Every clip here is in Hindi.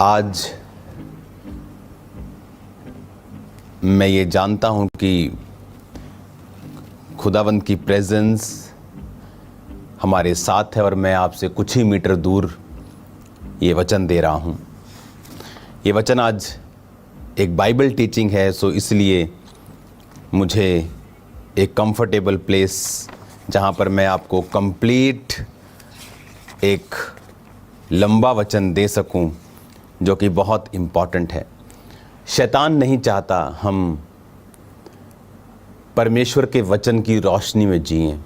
आज मैं ये जानता हूँ कि खुदावंद की प्रेजेंस हमारे साथ है और मैं आपसे कुछ ही मीटर दूर ये वचन दे रहा हूँ। ये वचन आज एक बाइबल टीचिंग है, सो इसलिए मुझे एक कंफर्टेबल प्लेस जहाँ पर मैं आपको कंप्लीट एक लंबा वचन दे सकूं जो कि बहुत इम्पॉर्टेंट है। शैतान नहीं चाहता हम परमेश्वर के वचन की रोशनी में जिएं।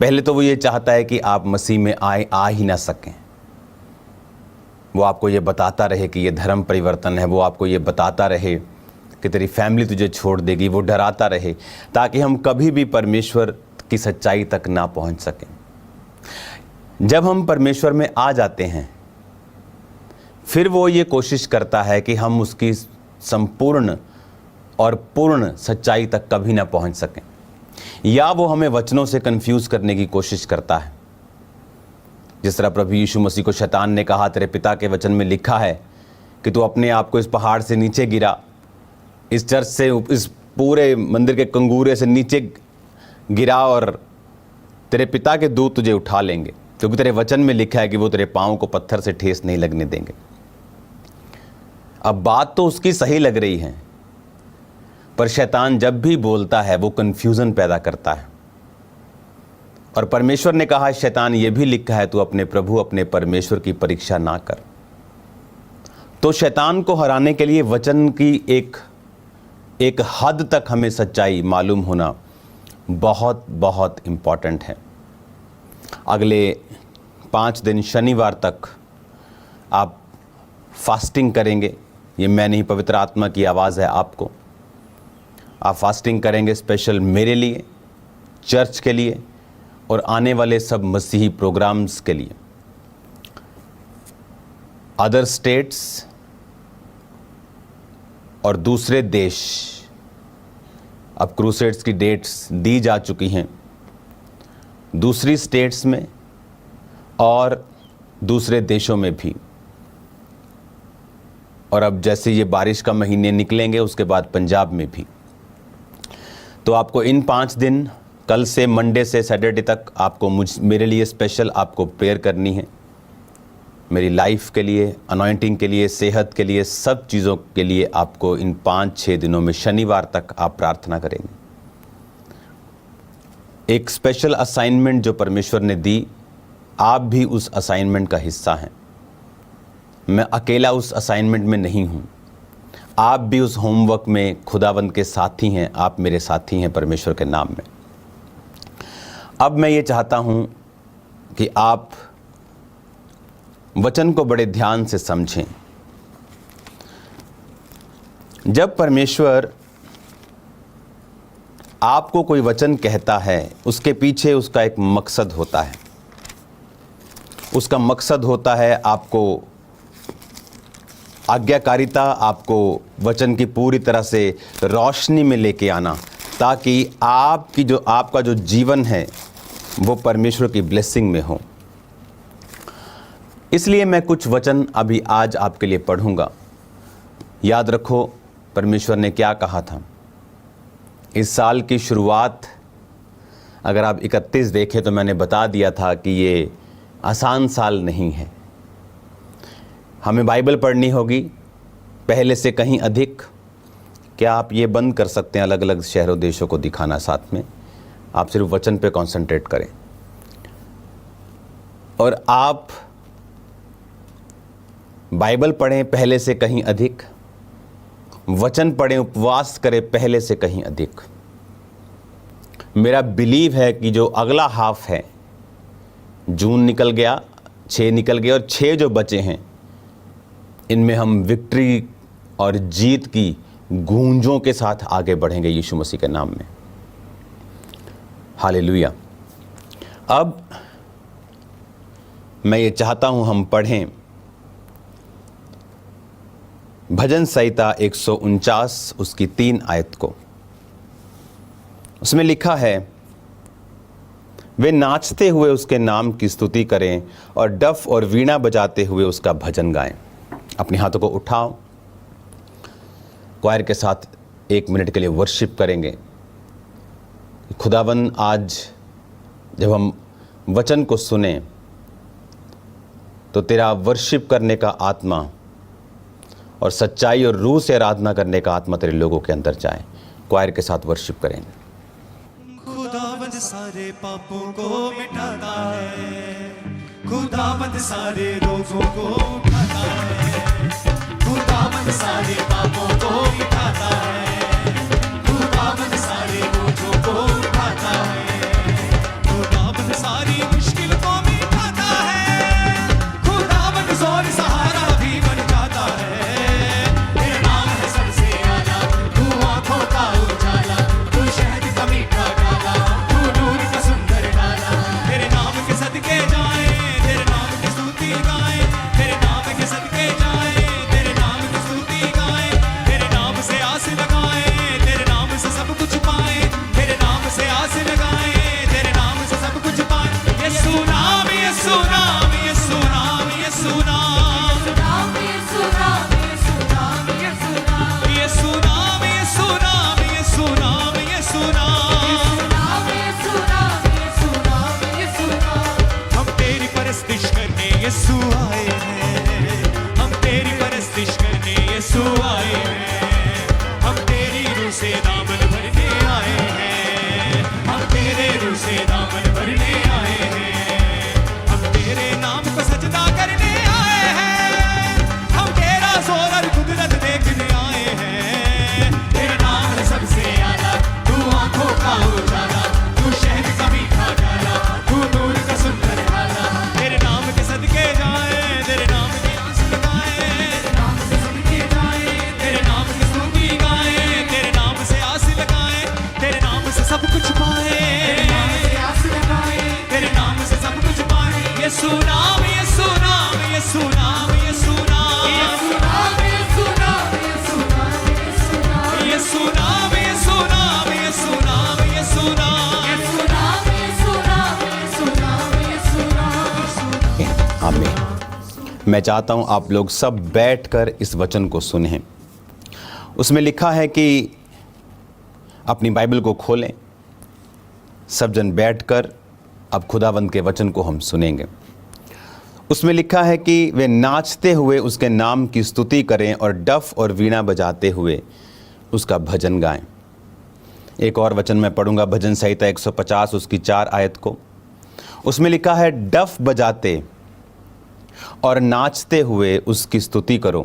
पहले तो वो ये चाहता है कि आप मसीह में आ ही ना सकें। वो आपको ये बताता रहे कि ये धर्म परिवर्तन है, वो आपको ये बताता रहे कि तेरी फैमिली तुझे छोड़ देगी, वो डराता रहे ताकि हम कभी भी परमेश्वर की सच्चाई तक ना पहुंच सकें। जब हम परमेश्वर में आ जाते हैं फिर वो ये कोशिश करता है कि हम उसकी संपूर्ण और पूर्ण सच्चाई तक कभी ना पहुंच सकें, या वो हमें वचनों से कंफ्यूज करने की कोशिश करता है। जिस तरह प्रभु यीशु मसीह को शैतान ने कहा, तेरे पिता के वचन में लिखा है कि तू अपने आप को इस पहाड़ से नीचे गिरा, इस चर्च से, इस पूरे मंदिर के कंगूरे से नीचे गिरा और तेरे पिता के दूत तुझे उठा लेंगे, क्योंकि तेरे वचन में लिखा है कि वो तेरे पाँव को पत्थर से ठेस नहीं लगने देंगे। अब बात तो उसकी सही लग रही है, पर शैतान जब भी बोलता है वो कंफ्यूजन पैदा करता है। और परमेश्वर ने कहा, शैतान ये भी लिखा है, तू अपने प्रभु अपने परमेश्वर की परीक्षा ना कर। तो शैतान को हराने के लिए वचन की एक हद तक हमें सच्चाई मालूम होना बहुत बहुत इम्पॉर्टेंट है। अगले 5 दिन शनिवार तक आप फास्टिंग करेंगे। ये मैं नहीं, पवित्र आत्मा की आवाज़ है आपको। आप फास्टिंग करेंगे स्पेशल मेरे लिए, चर्च के लिए और आने वाले सब मसीही प्रोग्राम्स के लिए। अदर स्टेट्स और दूसरे देश, अब क्रूसेड्स की डेट्स दी जा चुकी हैं दूसरी स्टेट्स में और दूसरे देशों में भी। और अब जैसे ये बारिश का महीने निकलेंगे उसके बाद पंजाब में भी। तो आपको इन 5 दिन, कल से मंडे से सैटरडे तक, आपको मेरे लिए स्पेशल आपको प्रेयर करनी है। मेरी लाइफ के लिए, अनॉइंटिंग के लिए, सेहत के लिए, सब चीज़ों के लिए आपको इन 5-6 दिनों में शनिवार तक आप प्रार्थना करेंगे। एक स्पेशल असाइनमेंट जो परमेश्वर ने दी, आप भी उस असाइनमेंट का हिस्सा हैं। मैं अकेला उस असाइनमेंट में नहीं हूँ, आप भी उस होमवर्क में खुदावंद के साथी हैं। आप मेरे साथी हैं परमेश्वर के नाम में। अब मैं ये चाहता हूँ कि आप वचन को बड़े ध्यान से समझें। जब परमेश्वर आपको कोई वचन कहता है, उसके पीछे उसका एक मकसद होता है। उसका मकसद होता है आपको आज्ञाकारिता, आपको वचन की पूरी तरह से रोशनी में लेके आना, ताकि आपका जो जीवन है वो परमेश्वर की ब्लेसिंग में हो। इसलिए मैं कुछ वचन अभी आज आपके लिए पढ़ूंगा। याद रखो परमेश्वर ने क्या कहा था। इस साल की शुरुआत अगर आप 31 देखें तो मैंने बता दिया था कि ये आसान साल नहीं है। हमें बाइबल पढ़नी होगी पहले से कहीं अधिक। क्या आप ये बंद कर सकते हैं अलग अलग शहरों देशों को दिखाना, साथ में आप सिर्फ वचन पे कंसंट्रेट करें। और आप बाइबल पढ़ें पहले से कहीं अधिक, वचन पढ़ें, उपवास करें पहले से कहीं अधिक। मेरा बिलीव है कि जो अगला हाफ है, जून निकल गया, 6 निकल गए और 6 जो बचे हैं, इनमें हम विक्ट्री और जीत की गूंजों के साथ आगे बढ़ेंगे यीशु मसीह के नाम में। हालेलुया। अब मैं ये चाहता हूं हम पढ़ें भजन संहिता 149 उसकी 3 आयत को। उसमें लिखा है, वे नाचते हुए उसके नाम की स्तुति करें और डफ और वीणा बजाते हुए उसका भजन गाएं। अपने हाथों को उठाओ, क्वायर के साथ 1 मिनट के लिए वर्शिप करेंगे। खुदावन आज जब हम वचन को सुने तो तेरा वर्शिप करने का आत्मा और सच्चाई और रूह से आराधना करने का आत्मा तेरे लोगों के अंदर जाए। क्वायर के साथ वर्शिप करेंगे। खुदावंद सारे पापों को मिटाता है, खुदावंद सारे रोगों को उठाता है, खुदावंद सारे पापों को मिटाता है, खुदावंद सारे बोझों को उठाता है, खुदावंद सारी मुश्किल को मिटाता है, खुदावंद जोर सहारा भी बन जाता है। तेरा नाम है सबसे आला, तू आंखों का उजाला, तू शहद का मीठा डाला, तू नूर का सुंदर डाला। तेरे नाम के सदके जाए, तेरे नाम की स्तुति गाए, तेरे नाम के सदके जाए, तेरे नाम की स्तुति गाए, तेरे नाम से आस लगाए, तेरे नाम से सब कुछ पाए, तेरे नाम से आस लगाए, तेरे नाम से सब कुछ पाए। यीशु नाम, यीशु नाम, यीशु नाम, यीशु नाम, यीशु नाम, यीशु नाम, यीशु नाम, यीशु नाम, यीशु नाम, यीशु नाम, यीशु नाम, यीशु नाम, यीशु नाम, यीशु नाम। हम तेरी परस्तिश करने यीशु आए हैं, हम तेरी परस्तिश करने यीशु आए हैं, हम तेरी रूह से दामन भरने आए हैं, हम तेरे रूह से दामन भरने आए हैं, हम तेरे नाम को सजदा करने आए हैं, हम तेरा जोर और कुदरत देखने आए हैं। तेरा नाम है सबसे आला, तू आंखों का उजाला, तू शहद का मीठा डाला, तू नूर का सुंदर डाला। तेरे नाम के सदके जाए, तेरे नाम की आस लगाए, तेरे नाम के सदके जाए, तेरे नाम की स्तुति गाए, तेरे नाम से आस लगाए, तेरे नाम से सब कुछ पाए, तेरे नाम से आस लगाए, तेरे नाम से सब कुछ पाए। यीशु नाम, यीशु नाम, यीशु नाम, यीशु नाम, यीशु नाम, यीशु नाम, यीशु नाम, यीशु नाम, यीशु नाम, यीशु नाम, यीशु नाम, यीशु नाम, यीशु नाम, यीशु नाम, यीशु नाम, यीशु नाम। आमीन। मैं चाहता हूं आप लोग सब बैठकर इस वचन को सुनें। उसमें लिखा है कि अपनी बाइबल को खोलें, सब जन बैठकर अब खुदावंद के वचन को हम सुनेंगे। उसमें लिखा है कि वे नाचते हुए उसके नाम की स्तुति करें और डफ और वीणा बजाते हुए उसका भजन गाएं। एक और वचन मैं पढ़ूंगा, भजन संहिता 150 उसकी 4 आयत को। उसमें लिखा है, डफ बजाते और नाचते हुए उसकी स्तुति करो,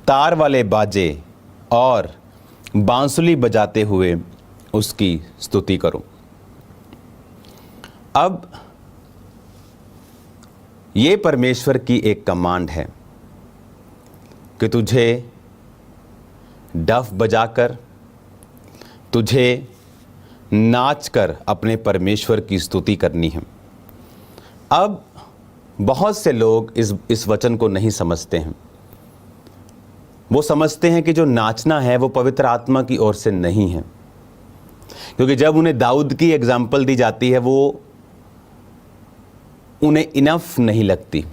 तार वाले बाजे और बांसुली बजाते हुए उसकी स्तुति करो। अब ये परमेश्वर की एक कमांड है कि तुझे डफ बजाकर, तुझे नाचकर अपने परमेश्वर की स्तुति करनी है। अब बहुत से लोग इस वचन को नहीं समझते हैं। वो समझते हैं कि जो नाचना है वो पवित्र आत्मा की ओर से नहीं है, क्योंकि जब उन्हें दाऊद की एग्जाम्पल दी जाती है वो उन्हें इनफ नहीं लगती,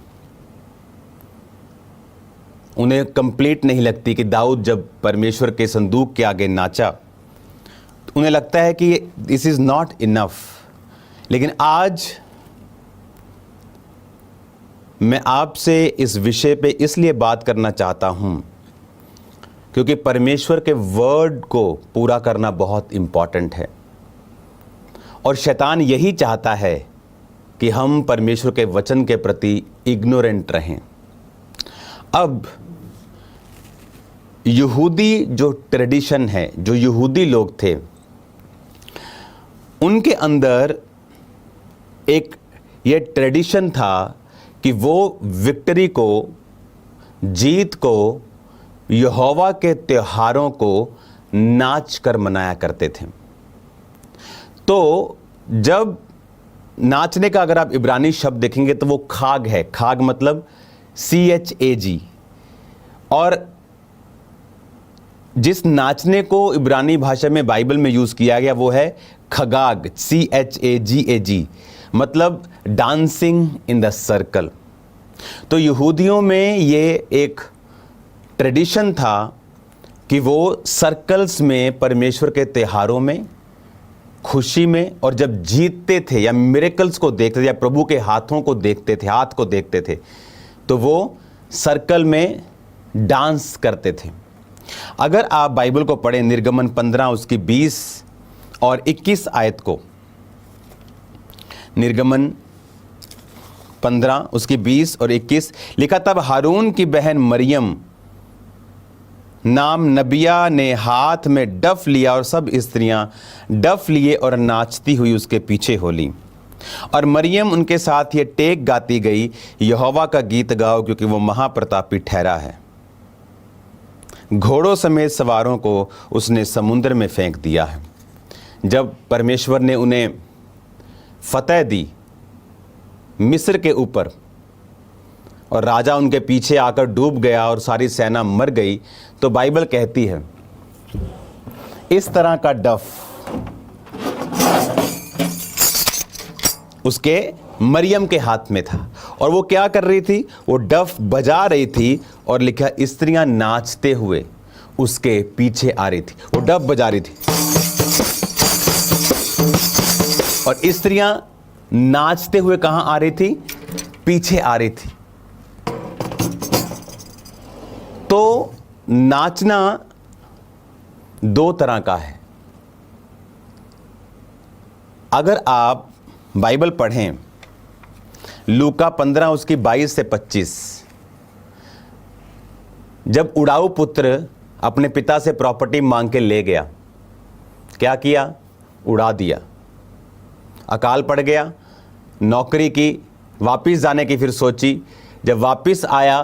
उन्हें कंप्लीट नहीं लगती कि दाऊद जब परमेश्वर के संदूक के आगे नाचा तो उन्हें लगता है कि दिस इज़ नॉट इनफ। लेकिन आज मैं आपसे इस विषय पे इसलिए बात करना चाहता हूं क्योंकि परमेश्वर के वर्ड को पूरा करना बहुत इंपॉर्टेंट है और शैतान यही चाहता है कि हम परमेश्वर के वचन के प्रति इग्नोरेंट रहें। अब यहूदी जो ट्रेडिशन है, जो यहूदी लोग थे, उनके अंदर एक ये ट्रेडिशन था कि वो विक्ट्री को, जीत को, यहोवा के त्योहारों को नाच कर मनाया करते थे। तो जब नाचने का अगर आप इब्रानी शब्द देखेंगे तो वो खाग है। खाग मतलब CHAG, और जिस नाचने को इब्रानी भाषा में बाइबल में यूज़ किया गया वो है खगाग, CHAGAG, मतलब डांसिंग इन द सर्कल। तो यहूदियों में ये एक ट्रेडिशन था कि वो सर्कल्स में परमेश्वर के त्योहारों में, खुशी में, और जब जीतते थे या मिरेकल्स को देखते थे या प्रभु के हाथों को देखते थे, हाथ को देखते थे, तो वो सर्कल में डांस करते थे। अगर आप बाइबल को पढ़ें, निर्गमन 15 उसकी 20 और 21 आयत को, निर्गमन 15 उसकी 20 और 21 लिखा, तब हारून की बहन मरियम नाम नबिया ने हाथ में डफ लिया और सब स्त्रियां डफ लिए और नाचती हुई उसके पीछे हो ली। और मरियम उनके साथ ये टेक गाती गई, यहोवा का गीत गाओ क्योंकि वो महाप्रतापी ठहरा है। घोड़ों समेत सवारों को उसने समुद्र में फेंक दिया है। जब परमेश्वर ने उन्हें फतह दी मिस्र के ऊपर और राजा उनके पीछे आकर डूब गया और सारी सेना मर गई, तो बाइबल कहती है इस तरह का डफ उसके मरियम के हाथ में था और वो क्या कर रही थी, वो डफ बजा रही थी और लिखा स्त्रियां नाचते हुए उसके पीछे आ रही थी। वो डफ बजा रही थी और स्त्रियां नाचते हुए कहां आ रही थी, पीछे आ रही थी। तो नाचना दो तरह का है। अगर आप बाइबल पढ़ें लूका 15 उसकी 22 से 25, जब उड़ाऊ पुत्र अपने पिता से प्रॉपर्टी मांग के ले गया, क्या किया, उड़ा दिया। अकाल पड़ गया, नौकरी की, वापिस जाने की फिर सोची। जब वापिस आया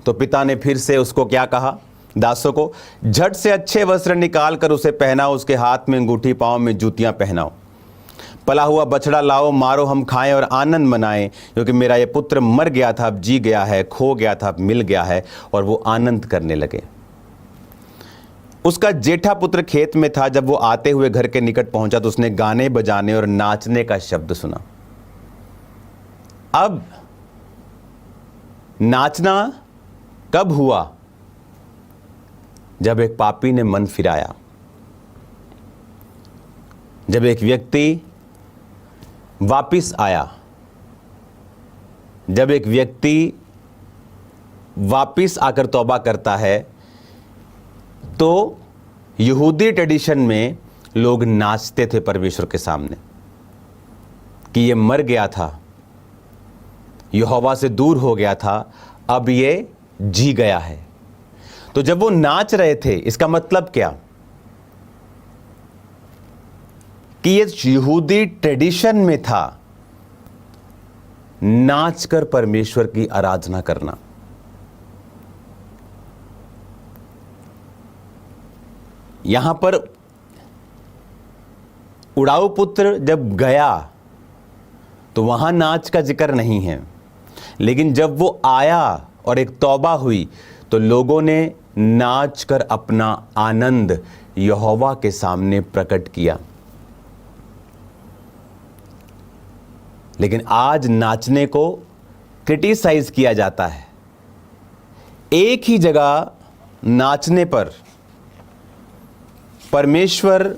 तो पिता ने फिर से उसको क्या कहा, दासों को, झट से अच्छे वस्त्र निकाल कर उसे पहनाओ, उसके हाथ में अंगूठी, पांव में जूतियां पहनाओ। पला हुआ बछड़ा लाओ, मारो, हम खाएं और आनंद मनाएं, क्योंकि मेरा ये पुत्र मर गया था, अब जी गया है, खो गया था, अब मिल गया है। और वो आनंद करने लगे। उसका जेठा पुत्र खेत में था। जब वो आते हुए घर के निकट पहुंचा तो उसने गाने बजाने और नाचने का शब्द सुना। अब नाचना कब हुआ, जब एक पापी ने मन फिराया, जब एक व्यक्ति वापिस आया, जब एक व्यक्ति वापिस आकर तौबा करता है। तो यहूदी ट्रेडिशन में लोग नाचते थे परमेश्वर के सामने कि ये मर गया था, यहोवा से दूर हो गया था, अब ये जी गया है। तो जब वो नाच रहे थे, इसका मतलब क्या कि ये यहूदी ट्रेडिशन में था नाचकर परमेश्वर की आराधना करना। यहां पर उड़ाऊ पुत्र जब गया तो वहां नाच का जिक्र नहीं है, लेकिन जब वो आया और एक तौबा हुई तो लोगों ने नाच कर अपना आनंद यहोवा के सामने प्रकट किया। लेकिन आज नाचने को क्रिटिसाइज किया जाता है। एक ही जगह नाचने पर परमेश्वर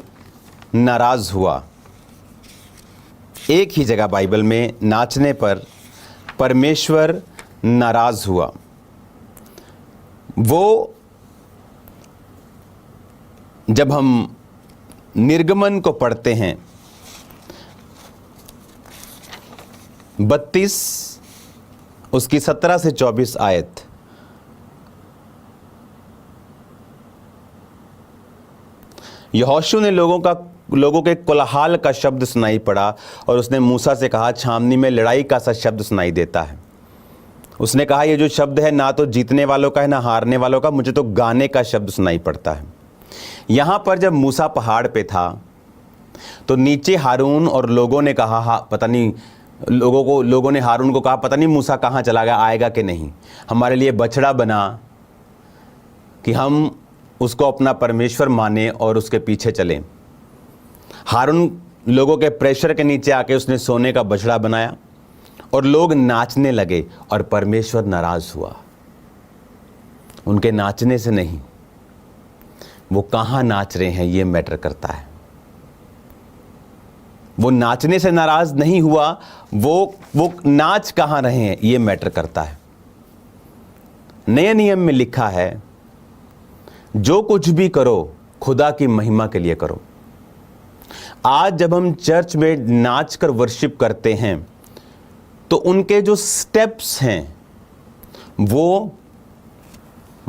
नाराज हुआ। एक ही जगह बाइबल में नाचने पर परमेश्वर नाराज हुआ। वो जब हम निर्गमन को पढ़ते हैं 32 उसकी 17 से 24 आयत, यहोशू ने लोगों के कोलाहल का शब्द सुनाई पड़ा और उसने मूसा से कहा, छावनी में लड़ाई का सा शब्द सुनाई देता है। उसने कहा, ये जो शब्द है ना तो जीतने वालों का है ना हारने वालों का, मुझे तो गाने का शब्द सुनाई पड़ता है। यहां पर जब मूसा पहाड़ पे था तो नीचे हारून और लोगों ने कहा, पता नहीं, लोगों ने हारून को कहा, पता नहीं मूसा कहां चला गया, आएगा कि नहीं, हमारे लिए बछड़ा बना कि हम उसको अपना परमेश्वर माने और उसके पीछे चलें। हारून लोगों के प्रेशर के नीचे आके उसने सोने का बछड़ा बनाया और लोग नाचने लगे और परमेश्वर नाराज हुआ। उनके नाचने से नहीं, वो कहाँ नाच रहे हैं ये मैटर करता है। वो नाचने से नाराज नहीं हुआ, वो नाच कहाँ रहे हैं ये मैटर करता है। नए नियम में लिखा है, जो कुछ भी करो खुदा की महिमा के लिए करो। आज जब हम चर्च में नाच कर वर्शिप करते हैं तो उनके जो स्टेप्स हैं वो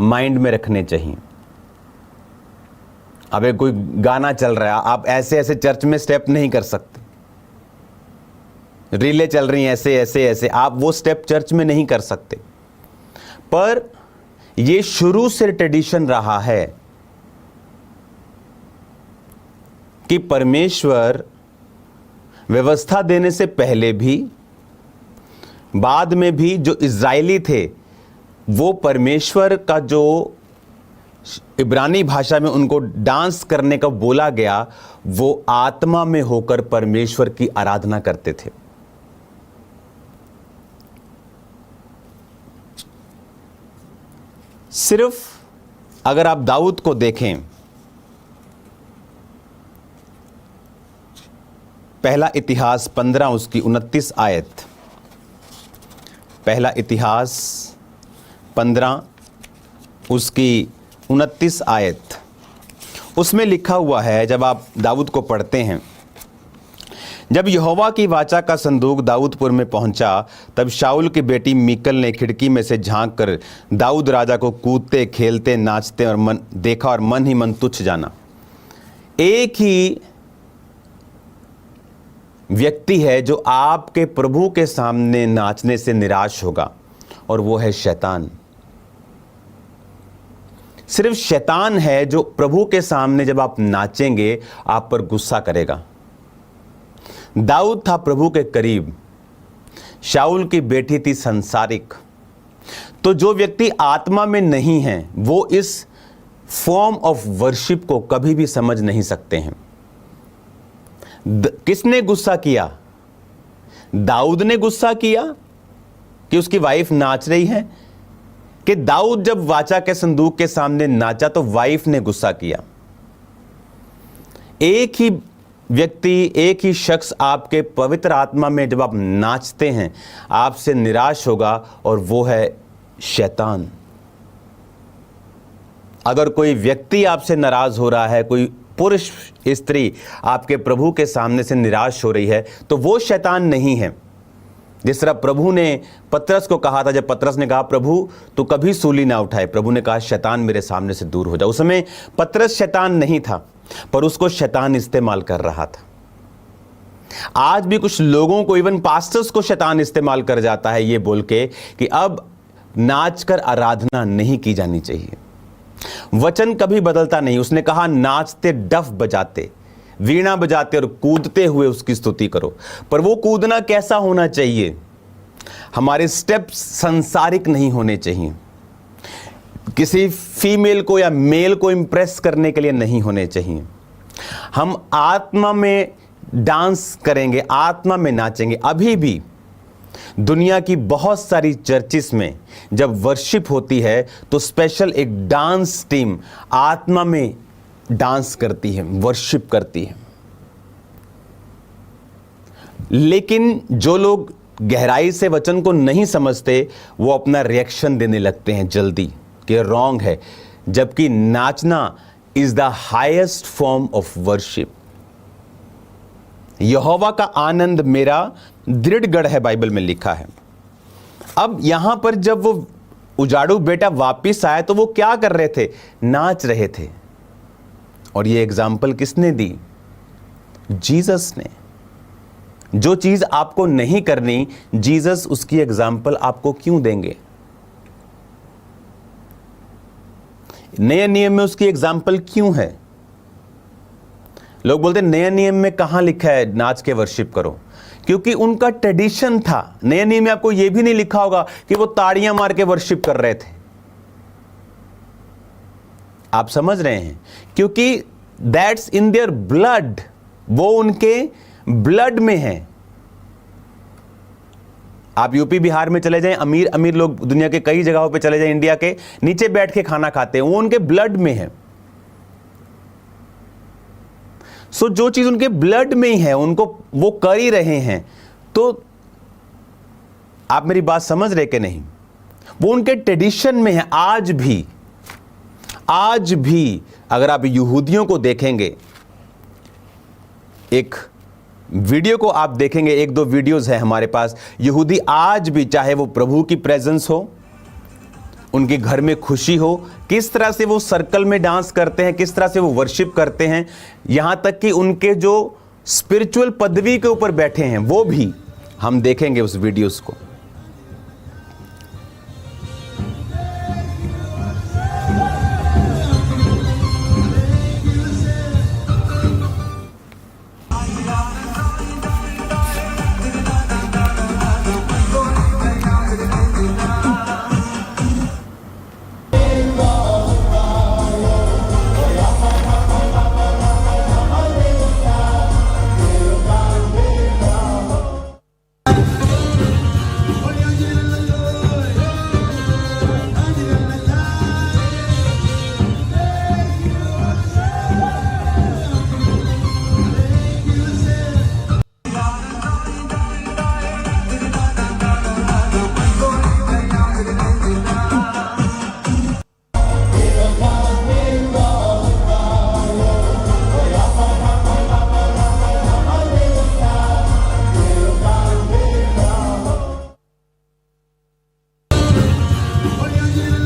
माइंड में रखने चाहिए। अब एक कोई गाना चल रहा है, आप ऐसे ऐसे चर्च में स्टेप नहीं कर सकते। रीलें चल रही हैं ऐसे ऐसे ऐसे, आप वो स्टेप चर्च में नहीं कर सकते। पर ये शुरू से ट्रेडिशन रहा है कि परमेश्वर व्यवस्था देने से पहले भी बाद में भी जो इज़राइली थे वो परमेश्वर का जो इब्रानी भाषा में उनको डांस करने का बोला गया, वो आत्मा में होकर परमेश्वर की आराधना करते थे। सिर्फ अगर आप दाऊद को देखें, पहला इतिहास 15 उसकी 29 आयत, पहला इतिहास 15 उसकी 29 आयत, उसमें लिखा हुआ है, जब आप दाऊद को पढ़ते हैं, जब यहोवा की वाचा का संदूक दाऊदपुर में पहुंचा, तब शाऊल की बेटी मीकल ने खिड़की में से झांक कर दाऊद राजा को कूदते खेलते नाचते और मन देखा और मन ही मन तुच्छ जाना। एक ही व्यक्ति है जो आपके प्रभु के सामने नाचने से निराश होगा, और वो है शैतान। सिर्फ शैतान है जो प्रभु के सामने जब आप नाचेंगे आप पर गुस्सा करेगा। दाऊद था प्रभु के करीब, शाऊल की बेटी थी संसारिक। तो जो व्यक्ति आत्मा में नहीं है वो इस फॉर्म ऑफ वर्शिप को कभी भी समझ नहीं सकते हैं। किसने गुस्सा किया? दाऊद ने गुस्सा किया कि उसकी वाइफ नाच रही है, कि दाऊद जब वाचा के संदूक के सामने नाचा तो वाइफ ने गुस्सा किया? एक ही व्यक्ति, एक ही शख्स आपके पवित्र आत्मा में जब आप नाचते हैं आपसे निराश होगा, और वो है शैतान। अगर कोई व्यक्ति आपसे नाराज हो रहा है, कोई पुरुष स्त्री आपके प्रभु के सामने से निराश हो रही है, तो वो शैतान नहीं है। जिस तरह प्रभु ने पतरस को कहा था, जब पतरस ने कहा प्रभु तू कभी सूली ना उठाए, प्रभु ने कहा शैतान मेरे सामने से दूर हो जा। उस समय पतरस शैतान नहीं था, पर उसको शैतान इस्तेमाल कर रहा था। आज भी कुछ लोगों को, इवन पास्टर्स को शैतान इस्तेमाल कर जाता है ये बोल के कि अब नाचकर आराधना नहीं की जानी चाहिए। वचन कभी बदलता नहीं। उसने कहा नाचते, डफ बजाते, वीणा बजाते और कूदते हुए उसकी स्तुति करो। पर वो कूदना कैसा होना चाहिए? हमारे स्टेप्स संसारिक नहीं होने चाहिए, किसी फीमेल को या मेल को इंप्रेस करने के लिए नहीं होने चाहिए। हम आत्मा में डांस करेंगे, आत्मा में नाचेंगे। अभी भी दुनिया की बहुत सारी चर्चिस में जब वर्शिप होती है तो स्पेशल एक डांस टीम आत्मा में डांस करती है, वर्शिप करती है। लेकिन जो लोग गहराई से वचन को नहीं समझते वो अपना रिएक्शन देने लगते हैं जल्दी कि रॉन्ग है, जबकि नाचना is the highest form of worship. यहोवा का आनंद मेरा दृढ़ गढ़ है, बाइबल में लिखा है। अब यहां पर जब वो उजाड़ू बेटा वापिस आया तो वो क्या कर रहे थे? नाच रहे थे। और ये एग्जाम्पल किसने दी? जीसस ने। जो चीज आपको नहीं करनी, जीसस उसकी एग्जाम्पल आपको क्यों देंगे? नए नियम में उसकी एग्जाम्पल क्यों है? लोग बोलते हैं नए नियम में कहां लिखा है नाच के वर्शिप करो, क्योंकि उनका ट्रेडिशन था। नए नियम में आपको यह भी नहीं लिखा होगा कि वो ताड़ियां मार के वर्शिप कर रहे थे। आप समझ रहे हैं? क्योंकि दैट्स इन देयर ब्लड, वो उनके ब्लड में है। आप यूपी बिहार में चले जाएं, अमीर अमीर लोग दुनिया के कई जगहों पे चले जाएं, इंडिया के, नीचे बैठ के खाना खाते हैं, वो उनके ब्लड में है। सो जो चीज उनके ब्लड में ही है, उनको वो कर ही रहे हैं। तो आप मेरी बात समझ रहे कि नहीं? वो उनके ट्रेडिशन में है। आज भी अगर आप यहूदियों को देखेंगे, एक वीडियो को आप देखेंगे, एक दो वीडियोस है हमारे पास, यहूदी आज भी, चाहे वो प्रभु की प्रेजेंस हो, उनके घर में खुशी हो, किस तरह से वो सर्कल में डांस करते हैं, किस तरह से वो वर्शिप करते हैं, यहां तक कि उनके जो स्पिरिचुअल पदवी के ऊपर बैठे हैं वो भी हम देखेंगे उस वीडियोस को।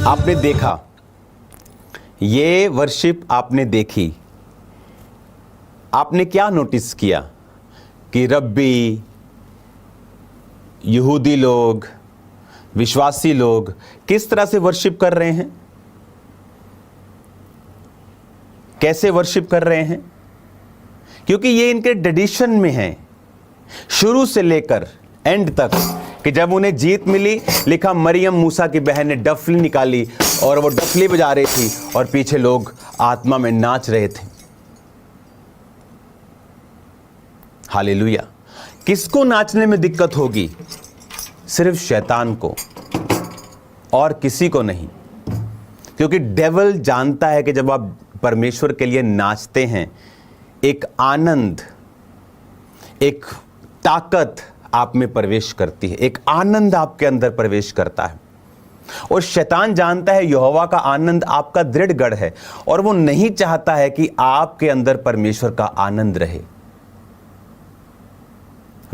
आपने देखा, ये वर्शिप आपने देखी, आपने क्या नोटिस किया कि रब्बी, यहूदी लोग, विश्वासी लोग किस तरह से वर्शिप कर रहे हैं, कैसे वर्शिप कर रहे हैं? क्योंकि ये इनके ट्रेडिशन में है शुरू से लेकर एंड तक, कि जब उन्हें जीत मिली, लिखा मरियम मूसा की बहन ने डफली निकाली और वो डफली बजा रही थी और पीछे लोग आत्मा में नाच रहे थे। हालेलुया। किसको नाचने में दिक्कत होगी? सिर्फ शैतान को, और किसी को नहीं। क्योंकि डेविल जानता है कि जब आप परमेश्वर के लिए नाचते हैं, एक आनंद, एक ताकत आप में प्रवेश करती है, एक आनंद आपके अंदर प्रवेश करता है। और शैतान जानता है यहोवा का आनंद आपका दृढ़ गढ़ है, और वो नहीं चाहता है कि आपके अंदर परमेश्वर का आनंद रहे।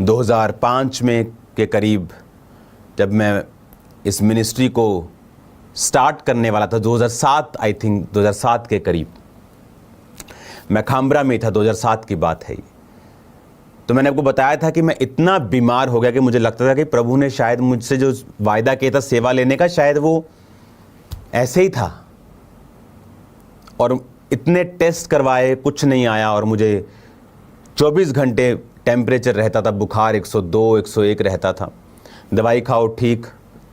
2005 में के करीब जब मैं इस मिनिस्ट्री को स्टार्ट करने वाला था, 2007 आई थिंक 2007 के करीब, मैं खामरा में था, 2007 की बात है ये। तो मैंने आपको बताया था कि मैं इतना बीमार हो गया कि मुझे लगता था कि प्रभु ने शायद मुझसे जो वायदा किया था सेवा लेने का, शायद वो ऐसे ही था। और इतने टेस्ट करवाए, कुछ नहीं आया, और मुझे 24 घंटे टेम्परेचर रहता था, बुखार 102 101 रहता था, दवाई खाओ ठीक,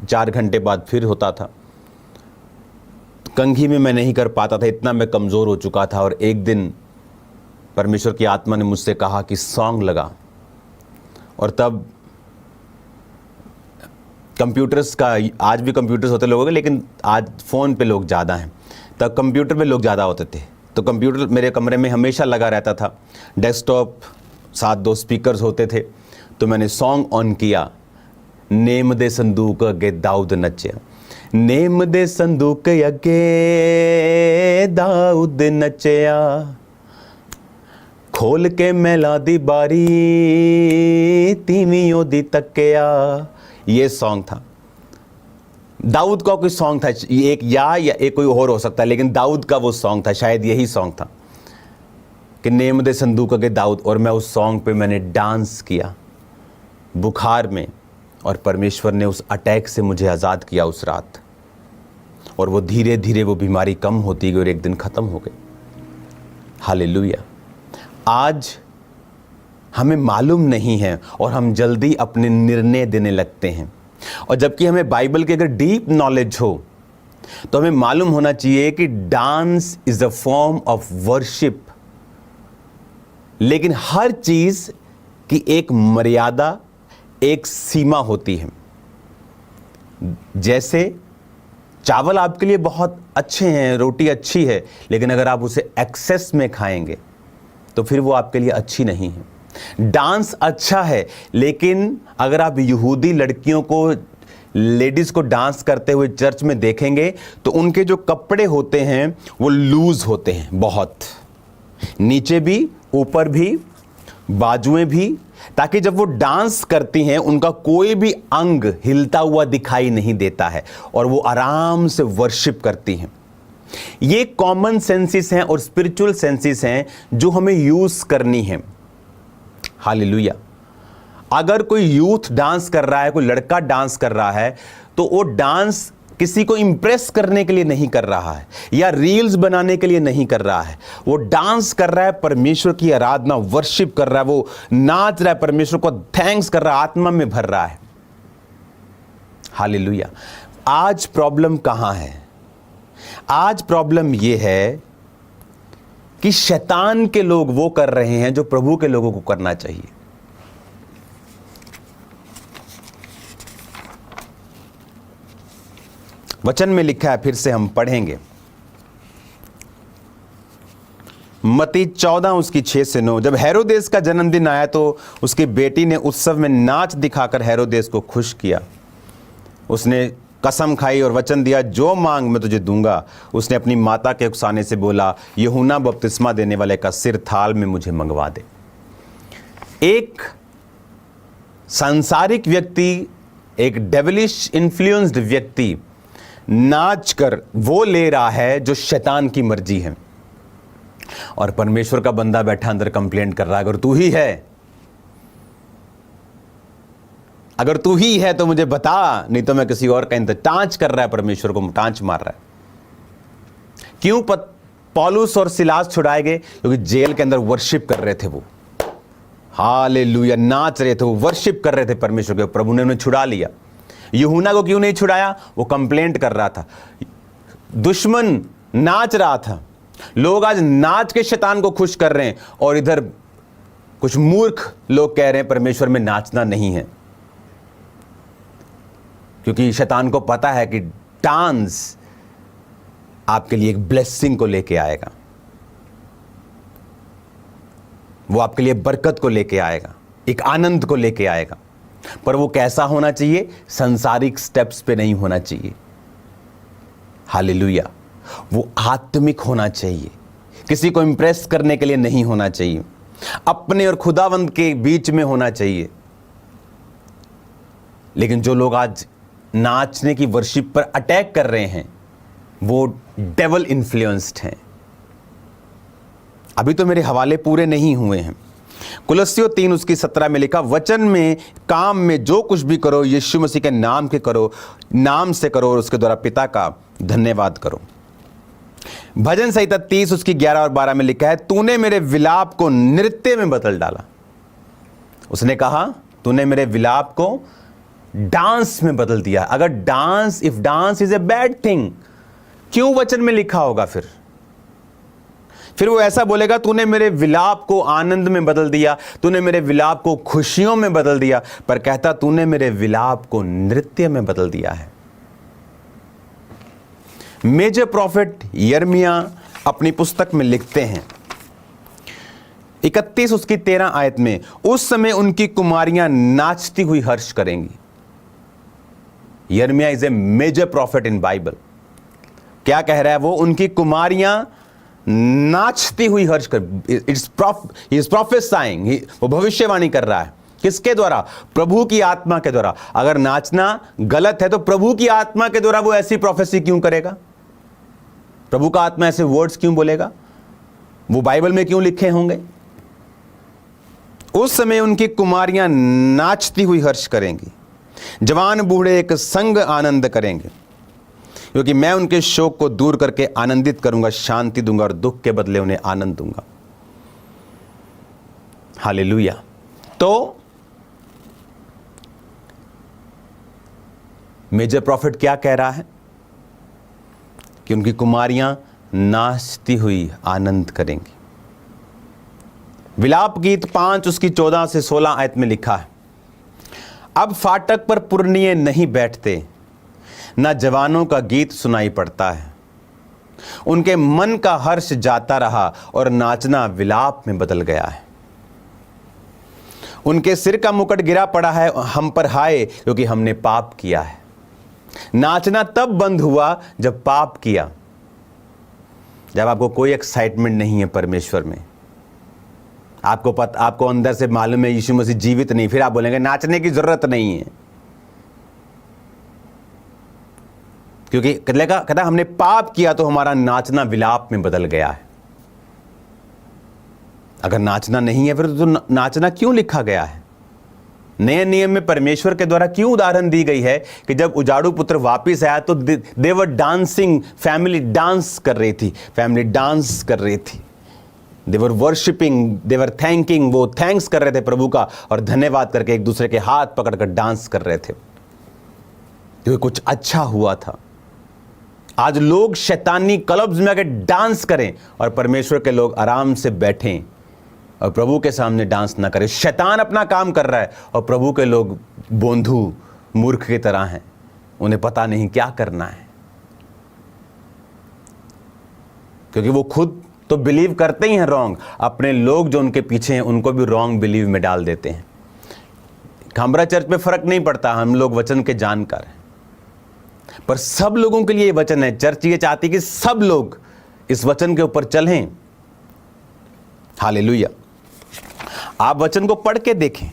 4 घंटे बाद फिर होता था। कंघी में मैं नहीं कर पाता था, इतना मैं कमज़ोर हो चुका था। और एक दिन परमेश्वर की आत्मा ने मुझसे कहा कि सॉन्ग लगा, और तब कंप्यूटर्स का, आज भी कंप्यूटर्स होते लोगों के, लेकिन आज फ़ोन पे लोग ज़्यादा हैं, तब कंप्यूटर पे लोग ज़्यादा होते थे। तो कंप्यूटर मेरे कमरे में हमेशा लगा रहता था, डेस्कटॉप, साथ 2 स्पीकर्स होते थे। तो मैंने सॉन्ग ऑन किया, नेम दे संदूक अगे दाऊद नचिया, नेम दे संदूक अगे दाऊद नचिया, खोल के मैला दी बारी तीवियों दी तकिया। ये सॉन्ग था, दाऊद का कोई सॉन्ग था, ये एक या एक कोई और हो सकता है, लेकिन दाऊद का वो सॉन्ग था, शायद यही सॉन्ग था कि नेम दे संदूक के दाऊद। और मैं उस सॉन्ग पे मैंने डांस किया बुखार में, और परमेश्वर ने उस अटैक से मुझे आज़ाद किया उस रात। और वो धीरे धीरे वो बीमारी कम होती गई और एक दिन ख़त्म हो गई। हालेलुया। आज हमें मालूम नहीं है और हम जल्दी अपने निर्णय देने लगते हैं, और जबकि हमें बाइबल की अगर डीप नॉलेज हो तो हमें मालूम होना चाहिए कि dance is a form of worship. लेकिन हर चीज की एक मर्यादा, एक सीमा होती है। जैसे चावल आपके लिए बहुत अच्छे हैं, रोटी अच्छी है, लेकिन अगर आप उसे एक्सेस में खाएंगे तो फिर वो आपके लिए अच्छी नहीं है। डांस अच्छा है, लेकिन अगर आप यहूदी लड़कियों को, लेडीज को डांस करते हुए चर्च में देखेंगे तो उनके जो कपड़े होते हैं वो लूज होते हैं, बहुत नीचे भी, ऊपर भी, बाजुएं भी, ताकि जब वो डांस करती हैं उनका कोई भी अंग हिलता हुआ दिखाई नहीं देता है और वो आराम से वर्शिप करती हैं। ये कॉमन सेंसेस हैं और स्पिरिचुअल सेंसेस हैं जो हमें यूज करनी है। हालेलुया। अगर कोई यूथ डांस कर रहा है, कोई लड़का डांस कर रहा है, तो वो डांस किसी को इंप्रेस करने के लिए नहीं कर रहा है या रील्स बनाने के लिए नहीं कर रहा है। वो डांस कर रहा है, परमेश्वर की आराधना, वर्शिप कर रहा है, वो नाच रहा है, परमेश्वर को थैंक्स कर रहा है, आत्मा में भर रहा है। हालेलुया। आज प्रॉब्लम कहां है? आज प्रॉब्लम यह है कि शैतान के लोग वो कर रहे हैं जो प्रभु के लोगों को करना चाहिए। वचन में लिखा है, फिर से हम पढ़ेंगे, मत्ती 14 उसकी 6 से 9। जब हेरोदेस का जन्मदिन आया तो उसकी बेटी ने उत्सव में नाच दिखाकर हेरोदेस को खुश किया। उसने कसम खाई और वचन दिया, जो मांग मैं तुझे दूंगा। उसने अपनी माता के उकसाने से बोला, यूहन्ना बपतिस्मा देने वाले का सिर थाल में मुझे मंगवा दे। एक सांसारिक व्यक्ति, एक डेविलिश इन्फ्लुएंस्ड व्यक्ति नाच कर वो ले रहा है जो शैतान की मर्जी है, और परमेश्वर का बंदा बैठा अंदर कंप्लेंट कर रहा है, अगर तू ही है, अगर तू ही है तो मुझे बता, नहीं तो मैं किसी और का टांच कर रहा है, परमेश्वर को टांच मार रहा है। क्यों पौलुस और सिलास छुड़ाए गए? क्योंकि जेल के अंदर वर्शिप कर रहे थे, वो हालेलुया नाच रहे थे, वो वर्शिप कर रहे थे परमेश्वर के। प्रभु ने उन्हें छुड़ा लिया। यूहन्ना को क्यों नहीं छुड़ाया? वो कंप्लेंट कर रहा था, दुश्मन नाच रहा था। लोग आज नाच के शैतान को खुश कर रहे हैं, और इधर कुछ मूर्ख लोग कह रहे हैं परमेश्वर में नाचना नहीं है, क्योंकि शैतान को पता है कि डांस आपके लिए एक ब्लेसिंग को लेके आएगा, वो आपके लिए बरकत को लेके आएगा, एक आनंद को लेके आएगा। पर वो कैसा होना चाहिए? संसारिक स्टेप्स पे नहीं होना चाहिए। हालेलुया। वो आत्मिक होना चाहिए, किसी को इंप्रेस करने के लिए नहीं होना चाहिए, अपने और खुदावंद के बीच में होना चाहिए। लेकिन जो लोग आज नाचने की वर्शिप पर अटैक कर रहे हैं वो डेविल इन्फ्लुएंस्ड हैं। अभी तो मेरे हवाले पूरे नहीं हुए हैं। कुलस्सियों 3 उसकी 17 में लिखा, वचन में, काम में जो कुछ भी करो यीशु मसीह के नाम के करो, नाम से करो, और उसके द्वारा पिता का धन्यवाद करो। भजन संहिता 30 उसकी 11 और 12 में लिखा है, तूने मेरे विलाप को नृत्य में बदल डाला। उसने कहा, तूने मेरे विलाप को डांस में बदल दिया। अगर dance, if dance is a bad thing, क्यों वचन में लिखा होगा? फिर वो ऐसा बोलेगा, तूने मेरे विलाप को आनंद में बदल दिया, तूने मेरे विलाप को खुशियों में बदल दिया। पर कहता, तूने मेरे विलाप को नृत्य में बदल दिया है। मेजर प्रॉफिट यिर्मयाह अपनी पुस्तक में लिखते हैं, 31 उसकी 13 आयत में, उस समय उनकी कुमारियां नाचती हुई हर्ष करेंगी। यिर्मयाह is a major prophet in Bible. क्या कह रहा है वो? उनकी कुमारियां नाचती हुई हर्ष कर, इज प्रोफेसाइंग, वो भविष्यवाणी कर रहा है। किसके द्वारा? प्रभु की आत्मा के द्वारा। अगर नाचना गलत है तो प्रभु की आत्मा के द्वारा वो ऐसी प्रोफेसी क्यों करेगा? प्रभु का आत्मा ऐसे वर्ड्स क्यों बोलेगा? वो बाइबल में क्यों लिखे होंगे? उस समय उनकी कुमारियां नाचती हुई हर्ष करेंगी, जवान बूढ़े एक संग आनंद करेंगे, क्योंकि मैं उनके शोक को दूर करके आनंदित करूंगा, शांति दूंगा और दुख के बदले उन्हें आनंद दूंगा। हालेलुया। तो मेजर प्रॉफिट क्या कह रहा है? कि उनकी कुमारियां नाचती हुई आनंद करेंगी। विलाप गीत 5 उसकी 14 से 16 आयत में लिखा है, अब फाटक पर पुरनिये नहीं बैठते, ना जवानों का गीत सुनाई पड़ता है। उनके मन का हर्ष जाता रहा और नाचना विलाप में बदल गया है। उनके सिर का मुकुट गिरा पड़ा है हम पर, हाय क्योंकि हमने पाप किया है। नाचना तब बंद हुआ जब पाप किया। जब आपको कोई एक्साइटमेंट नहीं है परमेश्वर में, आपको अंदर से मालूम है यीशु मसीह जीवित नहीं, फिर आप बोलेंगे नाचने की जरूरत नहीं है, क्योंकि कहता हमने पाप किया तो हमारा नाचना विलाप में बदल गया है। अगर नाचना नहीं है फिर तो नाचना क्यों लिखा गया है? नए नियम में परमेश्वर के द्वारा क्यों उदाहरण दी गई है कि जब उजाड़ू पुत्र वापिस आया तो दे वर डांसिंग, फैमिली डांस कर रही थी, फैमिली डांस कर रही थी, दे वर वर्शिपिंग, दे वर थैंकिंग, वो थैंक्स कर रहे थे प्रभु का और धन्यवाद करके एक दूसरे के हाथ पकड़कर डांस कर रहे थे, क्योंकि कुछ अच्छा हुआ था। आज लोग शैतानी क्लब्स में आके डांस करें और परमेश्वर के लोग आराम से बैठें और प्रभु के सामने डांस ना करें। शैतान अपना काम कर रहा है और प्रभु के लोग बोंधू मूर्ख की तरह हैं, उन्हें पता नहीं क्या करना है, क्योंकि वो खुद तो बिलीव करते ही हैं रॉन्ग, अपने लोग जो उनके पीछे हैं उनको भी रॉन्ग बिलीव में डाल देते हैं। खामरा चर्च में फर्क नहीं पड़ता, हम लोग वचन के जानकार हैं, पर सब लोगों के लिए ये वचन है। चर्च ये चाहती है कि सब लोग इस वचन के ऊपर चलें। हालेलुया। आप वचन को पढ़ के देखें।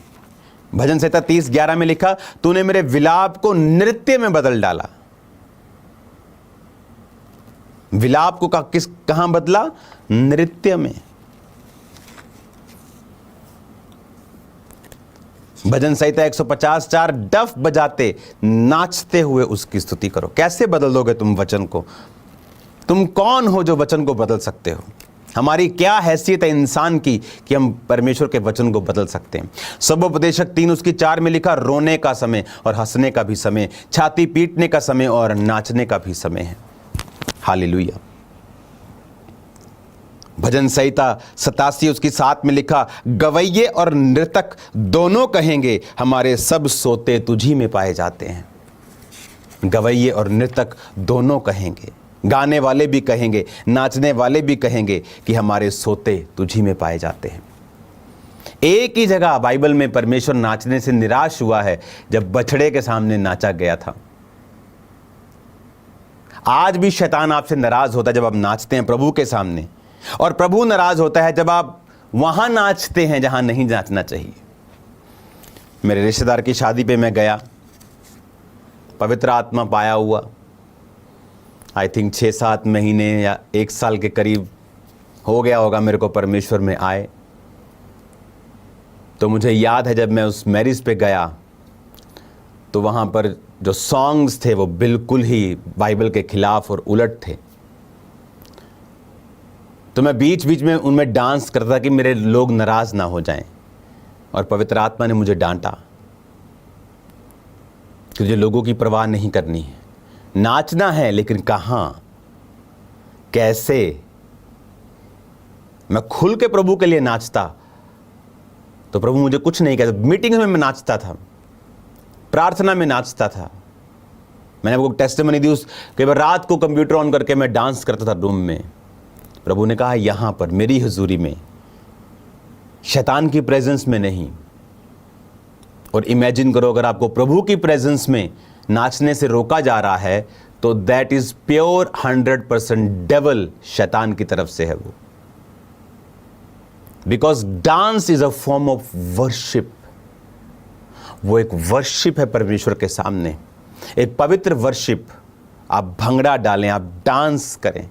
भजन संहिता 30:11 में लिखा, तूने मेरे विलाप को नृत्य में बदल डाला। विलाप को कहां बदला? नृत्य में। भजन संहिता 150:4, डफ बजाते नाचते हुए उसकी स्तुति करो। कैसे बदल दोगे तुम वचन को? तुम कौन हो जो वचन को बदल सकते हो? हमारी क्या हैसियत है इंसान की कि हम परमेश्वर के वचन को बदल सकते हैं? सबोपदेशक 3:4 में लिखा, रोने का समय और हंसने का भी समय, छाती पीटने का समय और नाचने का भी समय है। हालेलुया। भजन संहिता 87:7 में लिखा, गवैये और नृतक दोनों कहेंगे, हमारे सब सोते तुझी में पाए जाते हैं। गवैये और नृतक दोनों कहेंगे, गाने वाले भी कहेंगे, नाचने वाले भी कहेंगे कि हमारे सोते तुझी में पाए जाते हैं। एक ही जगह बाइबल में परमेश्वर नाचने से निराश हुआ है, जब बछड़े के सामने नाचा गया था। आज भी शैतान आपसे नाराज होता है जब आप नाचते हैं प्रभु के सामने, और प्रभु नाराज होता है जब आप वहां नाचते हैं जहां नहीं नाचना चाहिए। मेरे रिश्तेदार की शादी पे मैं गया, पवित्र आत्मा पाया हुआ। आई थिंक 6-7 महीने या 1 साल के करीब हो गया होगा मेरे को परमेश्वर में आए। तो मुझे याद है जब मैं उस मैरिज पे गया तो वहाँ पर जो सॉन्ग्स थे वो बिल्कुल ही बाइबल के खिलाफ और उलट थे। तो मैं बीच बीच में उनमें डांस करता था कि मेरे लोग नाराज ना हो जाएं, और पवित्र आत्मा ने मुझे डांटा कि तुझे लोगों की परवाह नहीं करनी है, नाचना है, लेकिन कहाँ, कैसे? मैं खुल के प्रभु के लिए नाचता तो प्रभु मुझे कुछ नहीं कहता। मीटिंग में मैं नाचता था, प्रार्थना में नाचता था। मैंने आपको टेस्टिमनी दी, उस कई बार रात को कंप्यूटर ऑन करके मैं डांस करता था रूम में। प्रभु ने कहा यहां पर मेरी हुजूरी में, शैतान की प्रेजेंस में नहीं। और इमेजिन करो, अगर आपको प्रभु की प्रेजेंस में नाचने से रोका जा रहा है तो दैट इज प्योर 100% डेवल, शैतान की तरफ से है वो। Because dance is a form of worship. वो एक वर्शिप है परमेश्वर के सामने, एक पवित्र वर्शिप। आप भंगड़ा डालें, आप डांस करें।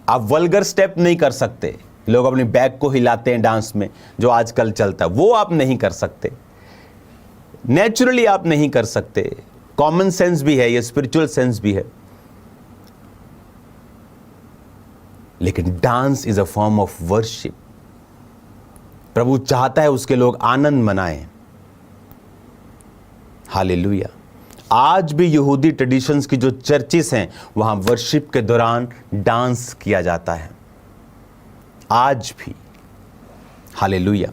आप वल्गर स्टेप नहीं कर सकते। लोग अपनी बैक को हिलाते हैं डांस में, जो आजकल चलता है, वो आप नहीं कर सकते। नेचुरली आप नहीं कर सकते। कॉमन सेंस भी है, ये स्पिरिचुअल सेंस भी है, लेकिन dance is a form of worship. प्रभु चाहता है उसके लोग आनंद मनाएं। हालेलुया। आज भी यहूदी ट्रेडिशंस की जो चर्चेस हैं वहां वर्शिप के दौरान डांस किया जाता है, आज भी। हालेलुया।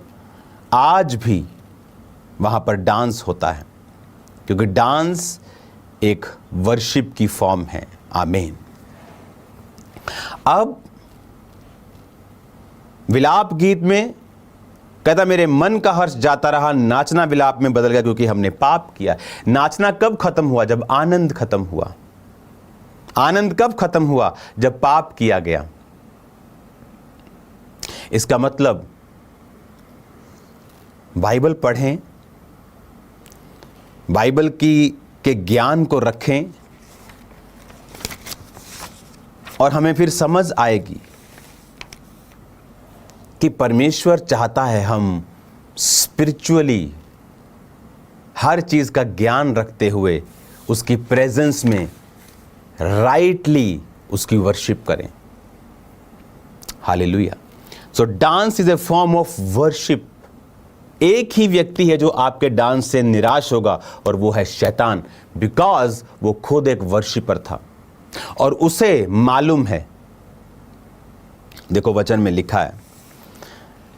आज भी वहां पर डांस होता है, क्योंकि डांस एक वर्शिप की फॉर्म है। आमीन। अब विलाप गीत में कहता मेरे मन का हर्ष जाता रहा, नाचना विलाप में बदल गया क्योंकि हमने पाप किया। नाचना कब खत्म हुआ? जब आनंद खत्म हुआ। आनंद कब खत्म हुआ? जब पाप किया गया। इसका मतलब बाइबल पढ़ें, बाइबल के ज्ञान को रखें और हमें फिर समझ आएगी कि परमेश्वर चाहता है हम स्पिरिचुअली हर चीज का ज्ञान रखते हुए उसकी प्रेजेंस में राइटली उसकी वर्शिप करें। Hallelujah. So dance is a form of worship. एक ही व्यक्ति है जो आपके डांस से निराश होगा और वो है शैतान, बिकॉज वो खुद एक वर्शिपर था और उसे मालूम है। देखो वचन में लिखा है,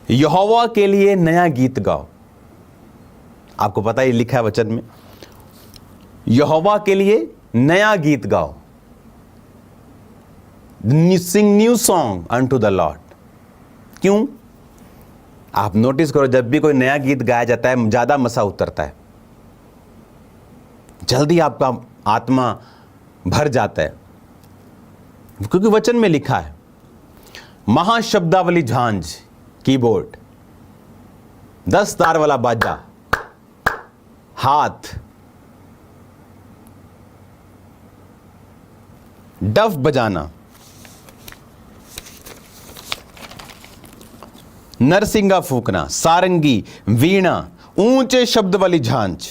यहोवा के लिए नया गीत गाओ। आपको पता है लिखा है वचन में, यहोवा के लिए नया गीत गाओ। Sing new song unto the Lord. क्यों? आप नोटिस करो, जब भी कोई नया गीत गाया जाता है ज्यादा मजा उतरता है, जल्दी आपका आत्मा भर जाता है, क्योंकि वचन में लिखा है महाशब्दावली झांझ, कीबोर्ड, 10 तार वाला बाजा, हाथ, डफ बजाना, नरसिंगा फूकना, सारंगी, वीणा, ऊंचे शब्द वाली झांझ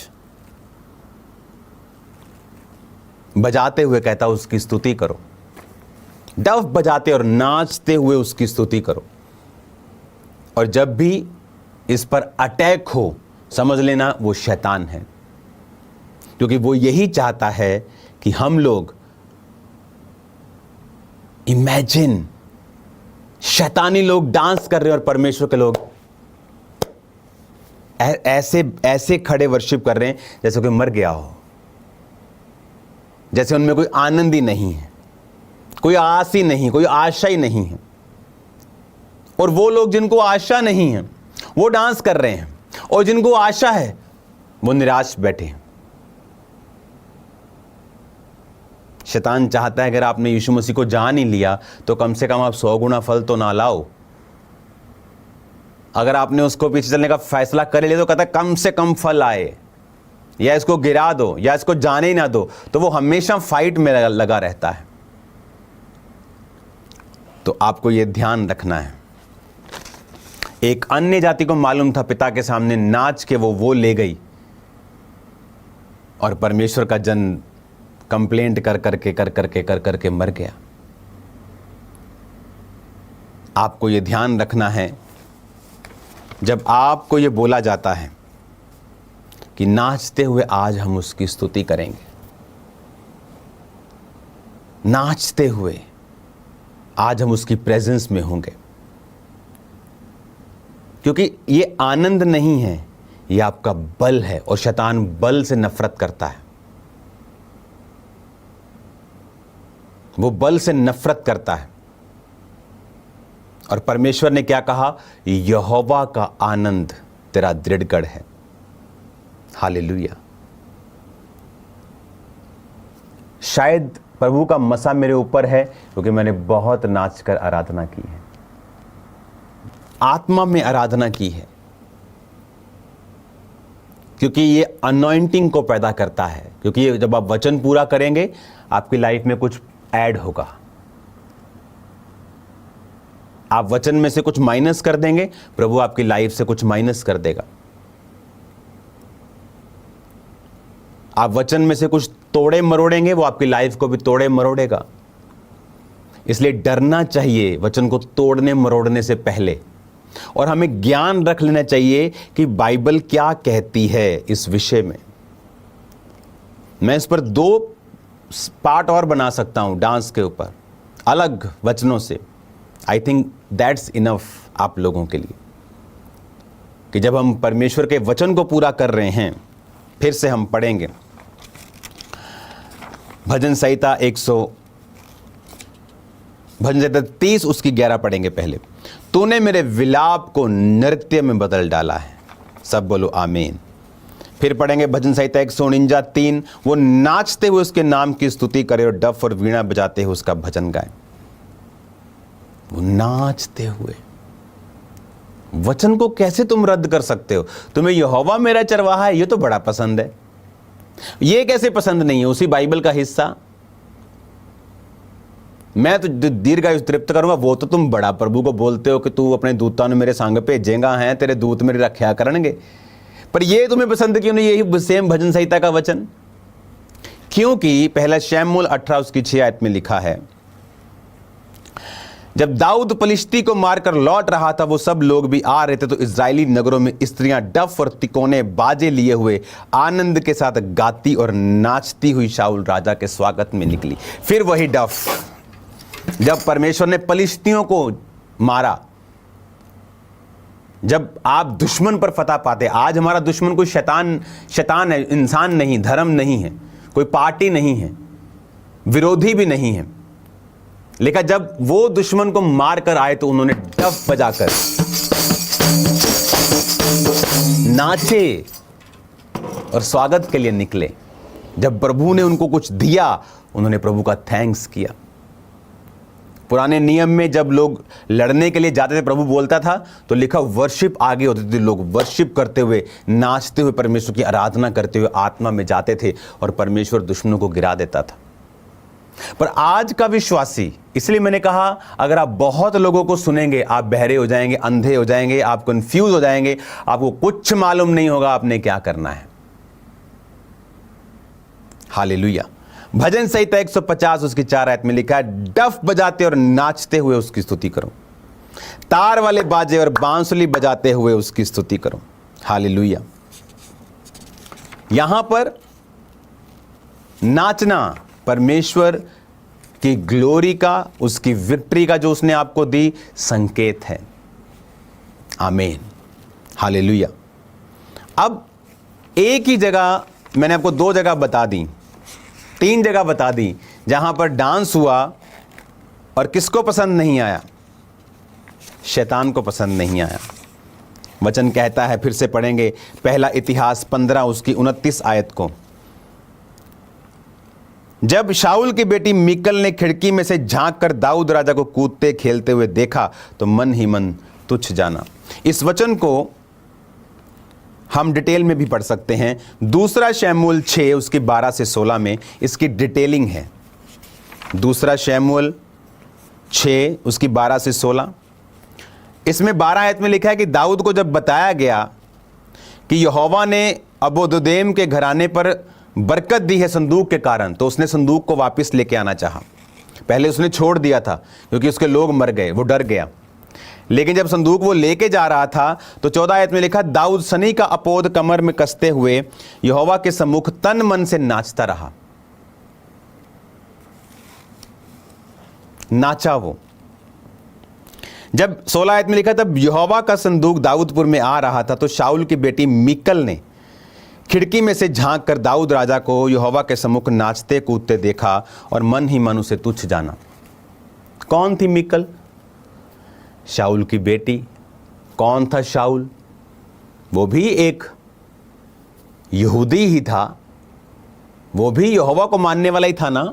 बजाते हुए कहता उसकी स्तुति करो। डफ बजाते और नाचते हुए उसकी स्तुति करो। और जब भी इस पर अटैक हो, समझ लेना वो शैतान है, क्योंकि वो यही चाहता है कि हम लोग इमेजिन शैतानी लोग डांस कर रहे हैं और परमेश्वर के लोग ऐसे खड़े वर्शिप कर रहे हैं जैसे कोई मर गया हो, जैसे उनमें कोई आनंद ही नहीं है, कोई आस ही नहीं, कोई आशा ही नहीं है। और वो लोग जिनको आशा नहीं है वो डांस कर रहे हैं, और जिनको आशा है वो निराश बैठे हैं। शैतान चाहता है अगर आपने यीशु मसीह को जान ही लिया तो कम से कम आप 100 गुना फल तो ना लाओ। अगर आपने उसको पीछे चलने का फैसला कर लिया तो कहता है कम से कम फल आए, या इसको गिरा दो, या इसको जाने ही ना दो। तो वो हमेशा फाइट में लगा रहता है। तो आपको यह ध्यान रखना है। एक अन्य जाति को मालूम था पिता के सामने नाच के वो ले गई, और परमेश्वर का जन कंप्लेंट कर करके मर गया। आपको यह ध्यान रखना है, जब आपको यह बोला जाता है कि नाचते हुए आज हम उसकी स्तुति करेंगे, नाचते हुए आज हम उसकी प्रेजेंस में होंगे, क्योंकि ये आनंद नहीं है, ये आपका बल है, और शैतान बल से नफरत करता है। वो बल से नफरत करता है। और परमेश्वर ने क्या कहा? यहोवा का आनंद तेरा दृढ़गढ़ है। हालेलुया। शायद प्रभु का मसा मेरे ऊपर है क्योंकि मैंने बहुत नाच कर आराधना की है, आत्मा में आराधना की है, क्योंकि ये अनॉइंटिंग को पैदा करता है। क्योंकि ये जब आप वचन पूरा करेंगे आपकी लाइफ में कुछ ऐड होगा। आप वचन में से कुछ माइनस कर देंगे, प्रभु आपकी लाइफ से कुछ माइनस कर देगा। आप वचन में से कुछ तोड़े मरोड़ेंगे, वो आपकी लाइफ को भी तोड़े मरोड़ेगा। इसलिए डरना चाहिए वचन को तोड़ने मरोड़ने से पहले, और हमें ज्ञान रख लेना चाहिए कि बाइबल क्या कहती है इस विषय में। मैं इस पर 2 पार्ट और बना सकता हूं डांस के ऊपर, अलग वचनों से। आई थिंक दैट्स इनफ आप लोगों के लिए, कि जब हम परमेश्वर के वचन को पूरा कर रहे हैं, फिर से हम पढ़ेंगे भजन संहिता 30 उसकी 11 पढ़ेंगे पहले। तूने मेरे विलाप को नृत्य में बदल डाला है। सब बोलो आमीन। फिर पढ़ेंगे भजन संहिता 149:3, वो नाचते हुए उसके नाम की स्तुति करे और डफ और वीणा बजाते हुए उसका भजन गाए। वो नाचते हुए, वचन को कैसे तुम रद्द कर सकते हो? तुम्हें यहोवा मेरा चरवाहा है, ये तो बड़ा पसंद है। ये कैसे पसंद नहीं है? उसी बाइबल का हिस्सा। मैं तो दीर्घायु तृप्त करूंगा, वो तो तुम बड़ा प्रभु को बोलते हो कि तू अपने दूतां ने मेरे संग भेजेगा, हैं तेरे दूत मेरी रक्षा करेंगे। पर ये तुम्हें पसंद क्यों नहीं? यही सेम भजन संहिता का वचन। क्योंकि पहला शमूएल 18 उसकी 6 आयत में लिखा है, जब दाऊद पलिश्ती को मारकर लौट रहा था, वो सब लोग भी आ रहे थे, तो इजरायली नगरों में स्त्रियां डफ और तिकोने बाजे लिए हुए आनंद के साथ गाती और नाचती हुई शाऊल राजा के स्वागत में निकली। फिर वही डफ, जब परमेश्वर ने पलिश्तियों को मारा, जब आप दुश्मन पर फतह पाते। आज हमारा दुश्मन कोई शैतान है, इंसान नहीं, धर्म नहीं है, कोई पार्टी नहीं है, विरोधी भी नहीं है। लेकिन जब वो दुश्मन को मार कर आए तो उन्होंने डफ बजाकर नाचे और स्वागत के लिए निकले। जब प्रभु ने उनको कुछ दिया, उन्होंने प्रभु का थैंक्स किया। पुराने नियम में जब लोग लड़ने के लिए जाते थे, प्रभु बोलता था तो लिखा वर्शिप आगे होती थी। लोग वर्शिप करते हुए, नाचते हुए, परमेश्वर की आराधना करते हुए आत्मा में जाते थे और परमेश्वर दुश्मनों को गिरा देता था। पर आज का विश्वासी, इसलिए मैंने कहा अगर आप बहुत लोगों को सुनेंगे, आप बहरे हो जाएंगे, अंधे हो जाएंगे, आप कंफ्यूज हो जाएंगे, आपको कुछ मालूम नहीं होगा आपने क्या करना है। हालेलुया। भजन संहिता 150 उसकी 4 आयत में लिखा है, डफ बजाते और नाचते हुए उसकी स्तुति करो, तार वाले बाजे और बांसुरी बजाते हुए उसकी स्तुति करो। हालेलुया। यहां पर नाचना परमेश्वर की ग्लोरी का, उसकी विक्ट्री का जो उसने आपको दी, संकेत है। आमीन। हालेलुया। अब एक ही जगह, मैंने आपको 2 जगह बता दी, 3 जगह बता दी जहां पर डांस हुआ और किसको पसंद नहीं आया? शैतान को पसंद नहीं आया। वचन कहता है, फिर से पढ़ेंगे पहला इतिहास 15 उसकी 29 आयत को, जब शाऊल की बेटी मीकल ने खिड़की में से झांक कर दाऊद राजा को कूदते खेलते हुए देखा तो मन ही मन तुच्छ जाना। इस वचन को हम डिटेल में भी पढ़ सकते हैं। दूसरा शमूएल 6 उसकी 12 से 16 में इसकी डिटेलिंग है। दूसरा शमूएल 6 उसकी 12 से 16, इसमें 12 आयत में लिखा है कि दाऊद को जब बताया गया कि यहोवा ने अबोदेम के घराने पर बरकत दी है संदूक के कारण, तो उसने संदूक को वापस लेके आना चाहा। पहले उसने छोड़ दिया था क्योंकि उसके लोग मर गए, वो डर गया। लेकिन जब संदूक वो लेके जा रहा था तो 14 आयत में लिखा, दाऊद सनी का अपोद कमर में कसते हुए यहोवा के सम्मुख तन मन से नाचता रहा। नाचा वो। जब 16 आयत में लिखा, तब यहोवा का संदूक दाऊदपुर में आ रहा था तो शाऊल की बेटी मीकल ने खिड़की में से झांक कर दाऊद राजा को यहोवा के सम्मुख नाचते कूदते देखा और मन ही मन उसे तुच्छ जाना। कौन थी मीकल? शाऊल की बेटी। कौन था शाऊल? वो भी एक यहूदी ही था, वो भी यहोवा को मानने वाला ही था ना।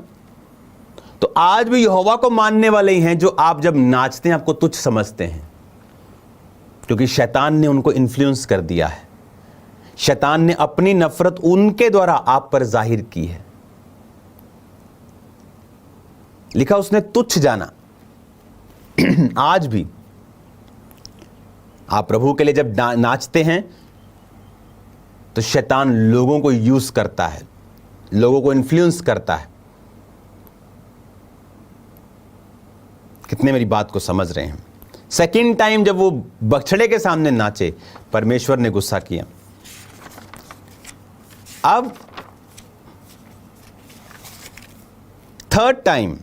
तो आज भी यहोवा को मानने वाले ही हैं जो आप जब नाचते हैं आपको तुच्छ समझते हैं, क्योंकि शैतान ने उनको इन्फ्लुएंस कर दिया है। शैतान ने अपनी नफरत उनके द्वारा आप पर जाहिर की है। लिखा उसने तुच्छ जाना। आज भी आप प्रभु के लिए जब नाचते हैं तो शैतान लोगों को यूज करता है, लोगों को इन्फ्लुएंस करता है। कितने मेरी बात को समझ रहे हैं? सेकंड टाइम जब वो बछड़े के सामने नाचे, परमेश्वर ने गुस्सा किया। अब थर्ड टाइम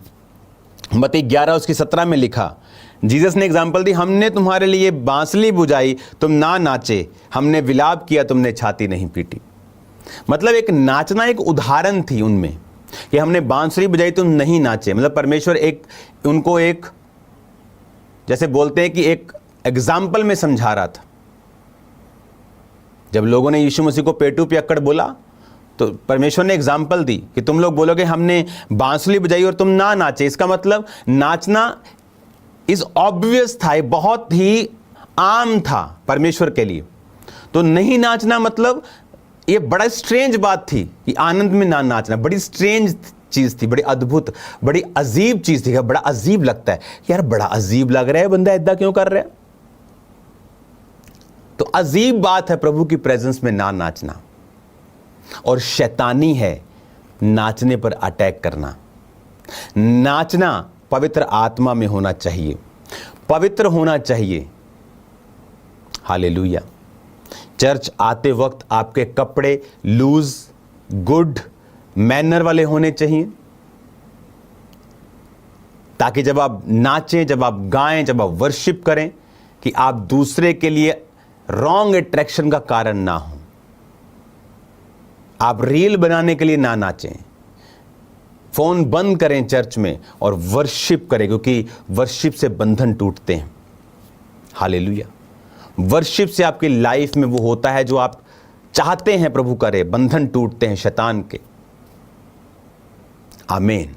मत्ती 11 उसकी 17 में लिखा, जीसस ने एग्जाम्पल दी, हमने तुम्हारे लिए बांसुरी बुझाई, तुम ना नाचे, हमने विलाप किया, तुमने छाती नहीं पीटी। मतलब एक नाचना एक उदाहरण थी उनमें, कि हमने बांसुरी बजाई तुम नहीं नाचे। मतलब परमेश्वर उनको जैसे बोलते हैं कि एक एग्जाम्पल में समझा रहा था। जब लोगों ने यीशु मसीह को पेटू पियक्कड़ बोला तो परमेश्वर ने एग्जाम्पल दी कि तुम लोग बोलोगे हमने बांसुरी बजाई और तुम ना नाचे। इसका मतलब नाचना इज ऑब्वियस था, बहुत ही आम था परमेश्वर के लिए। तो नहीं नाचना मतलब ये बड़ा स्ट्रेंज बात थी कि आनंद में ना नाचना बड़ी स्ट्रेंज चीज थी, बड़ी अद्भुत, बड़ी अजीब चीज थी। बड़ा अजीब लगता है यार, बड़ा अजीब लग रहा है, बंदा ऐसा क्यों कर रहा है। तो अजीब बात है प्रभु की प्रेजेंस में ना नाचना, और शैतानी है नाचने पर अटैक करना। नाचना पवित्र आत्मा में होना चाहिए, पवित्र होना चाहिए। हालेलुया। चर्च आते वक्त आपके कपड़े लूज, गुड मैनर वाले होने चाहिए, ताकि जब आप नाचें, जब आप गाएं, जब आप वर्शिप करें, कि आप दूसरे के लिए रॉन्ग अट्रैक्शन का कारण ना हो। आप रील बनाने के लिए ना नाचें, फोन बंद करें चर्च में और वर्शिप करें, क्योंकि वर्शिप से बंधन टूटते हैं। हालेलुया। वर्शिप से आपकी लाइफ में वो होता है जो आप चाहते हैं प्रभु करे, बंधन टूटते हैं शैतान के। आमीन।